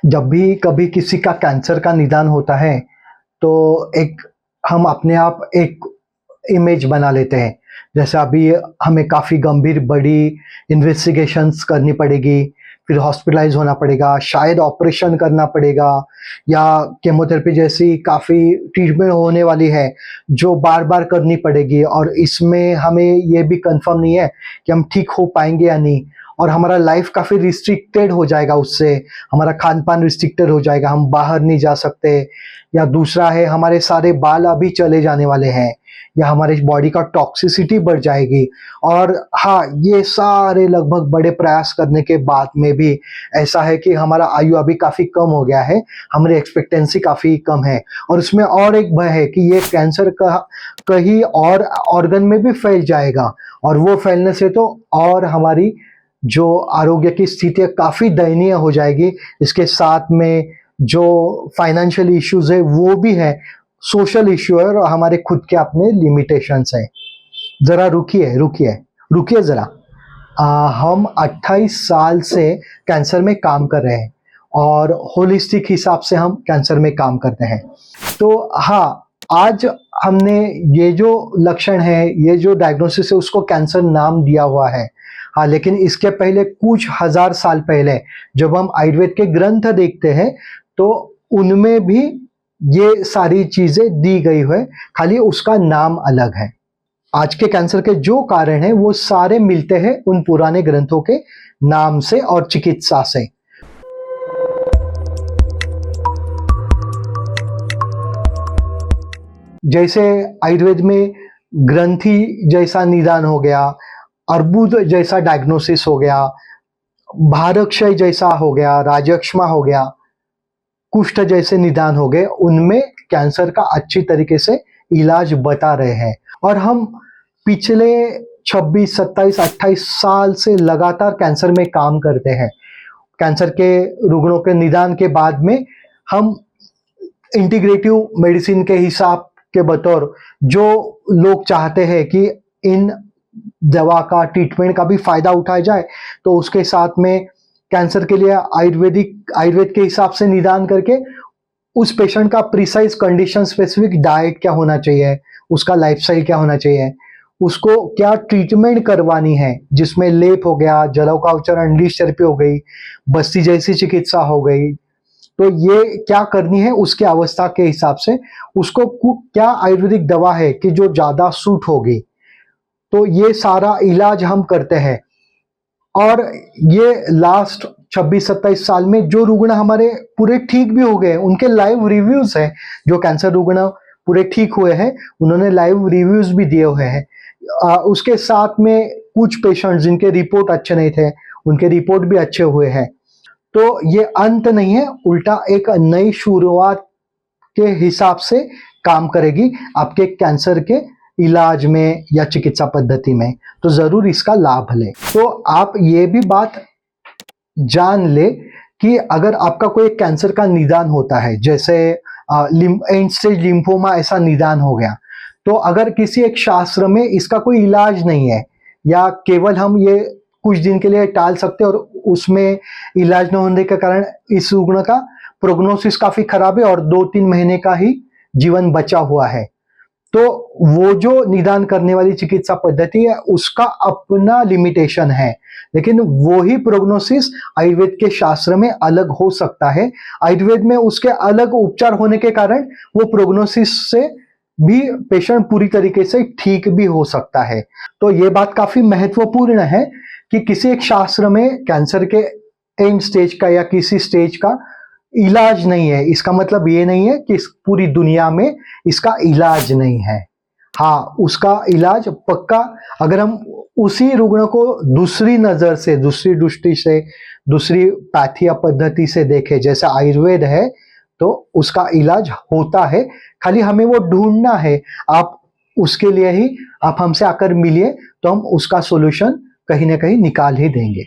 जब भी कभी किसी का कैंसर का निदान होता है, तो एक हम अपने आप एक इमेज बना लेते हैं। जैसे अभी हमें काफ़ी गंभीर बड़ी इन्वेस्टिगेशंस करनी पड़ेगी, फिर हॉस्पिटलाइज़ होना पड़ेगा, शायद ऑपरेशन करना पड़ेगा या केमोथेरेपी जैसी काफ़ी ट्रीटमेंट होने वाली है, जो बार-बार करनी पड़ेगी और इसमें हमें ये भी कन्फर्म नहीं है कि हम ठीक हो पाएँगे या नहीं और हमारा लाइफ़ काफ़ी रिस्ट्रिक्टेड हो जाएगा उससे, हमारा खान-पान रिस्ट्रिक्टेड हो जाएगा, हम बाहर नहीं जा सकते या दूसरा है हमारे सारे बाल अभी चले जाने वाले हैं या हमारी बॉडी का टॉक्सिसिटी बढ़ जाएगी और हाँ, ये सारे लगभग बड़े प्रयास करने के बाद में भी ऐसा है कि हमारा आयु अभी काफ़ी कम हो गया है, हमारी एक्सपेक्टेंसी काफ़ी कम है और उसमें और एक भय है कि ये कैंसर का कहीं और ऑर्गन में भी फैल जाएगा और वो फैलने से तो और हमारी जो आरोग्य की स्थिति है काफ़ी दयनीय हो जाएगी। इसके साथ में जो फाइनेंशियल इश्यूज़ है वो भी है, सोशल इश्यू है और हमारे खुद के अपने लिमिटेशंस हैं। ज़रा रुकिए ज़रा। हम 28 साल से कैंसर में काम कर रहे हैं और होलिस्टिक हिसाब से हम कैंसर में काम करते हैं। तो हाँ, आज हमने ये जो लक्षण है, ये जो डायग्नोसिस है उसको कैंसर नाम दिया हुआ है। हाँ, लेकिन इसके पहले कुछ हज़ार साल पहले जब हम आयुर्वेद के ग्रंथ देखते हैं, तो उनमें भी ये सारी चीज़ें दी गई है, खाली उसका नाम अलग है। आज के कैंसर के जो कारण हैं वो सारे मिलते हैं उन पुराने ग्रंथों के नाम से और चिकित्सा से। जैसे आयुर्वेद में ग्रंथि जैसा निदान हो गया, अर्बुद जैसा डायग्नोसिस हो गया, भारक्षय जैसा हो गया, राजक्षमा हो गया, कुष्ठ जैसे निदान हो गए, उनमें कैंसर का अच्छी तरीके से इलाज बता रहे हैं और हम पिछले 26, 27, 28 साल से लगातार कैंसर में काम करते हैं। कैंसर के रुग्णों के निदान के बाद में हम इंटीग्रेटिव मेडिसिन के हिसाब के बतौर जो लोग चाहते हैं कि इन दवा का ट्रीटमेंट का भी फायदा उठाया जाए, तो उसके साथ में कैंसर के लिए आयुर्वेद के हिसाब से निदान करके उस पेशेंट का प्रिसाइज कंडीशन स्पेसिफिक डाइट क्या होना चाहिए, उसका लाइफस्टाइल क्या होना चाहिए, उसको क्या ट्रीटमेंट करवानी है, जिसमें लेप हो गया, जलौकावचरण लीच थेरेपी हो गई, बस्ती जैसी चिकित्सा हो गई, तो ये क्या करनी है उसकी अवस्था के हिसाब से उसको क्या आयुर्वेदिक दवा है कि जो ज़्यादा सूट होगी, तो ये सारा इलाज हम करते हैं। और ये लास्ट 26-27 साल में जो रुग्ण हमारे पूरे ठीक भी हो गए, उनके लाइव रिव्यूज हैं, जो कैंसर रुग्ण पूरे ठीक हुए हैं उन्होंने लाइव रिव्यूज भी दिए हुए हैं। उसके साथ में कुछ पेशेंट जिनके रिपोर्ट अच्छे नहीं थे, उनके रिपोर्ट भी अच्छे हुए हैं। तो ये अंत नहीं है, उल्टा एक नई शुरुआत के हिसाब से काम करेगी आपके कैंसर के इलाज में या चिकित्सा पद्धति में, तो जरूर इसका लाभ लें। तो आप ये भी बात जान ले कि अगर आपका कोई कैंसर का निदान होता है, जैसे एंड स्टेज लिम्फोमा ऐसा निदान हो गया, तो अगर किसी एक शास्त्र में इसका कोई इलाज नहीं है या केवल हम ये कुछ दिन के लिए टाल सकते हैं और उसमें इलाज न होने के कारण इस रुग्ण का प्रोग्नोसिस काफी खराब है और 2-3 महीने का ही जीवन बचा हुआ है, तो वो जो निदान करने वाली चिकित्सा पद्धति है उसका अपना लिमिटेशन है, लेकिन वो ही प्रोग्नोसिस आयुर्वेद के शास्त्र में अलग हो सकता है। आयुर्वेद में उसके अलग उपचार होने के कारण वो प्रोग्नोसिस से भी पेशेंट पूरी तरीके से ठीक भी हो सकता है। तो ये बात काफी महत्वपूर्ण है कि किसी एक शास्त्र में कैंसर के एंड स्टेज का या किसी स्टेज का इलाज नहीं है, इसका मतलब ये नहीं है कि इस पूरी दुनिया में इसका इलाज नहीं है। हाँ, उसका इलाज पक्का, अगर हम उसी रुग्ण को दूसरी नजर से, दूसरी दृष्टि से, दूसरी पैथी या पद्धति से देखें जैसे आयुर्वेद है, तो उसका इलाज होता है, खाली हमें वो ढूंढना है। आप उसके लिए ही आप हमसे आकर मिलिए, तो हम उसका सॉल्यूशन कहीं ना कहीं निकाल ही देंगे।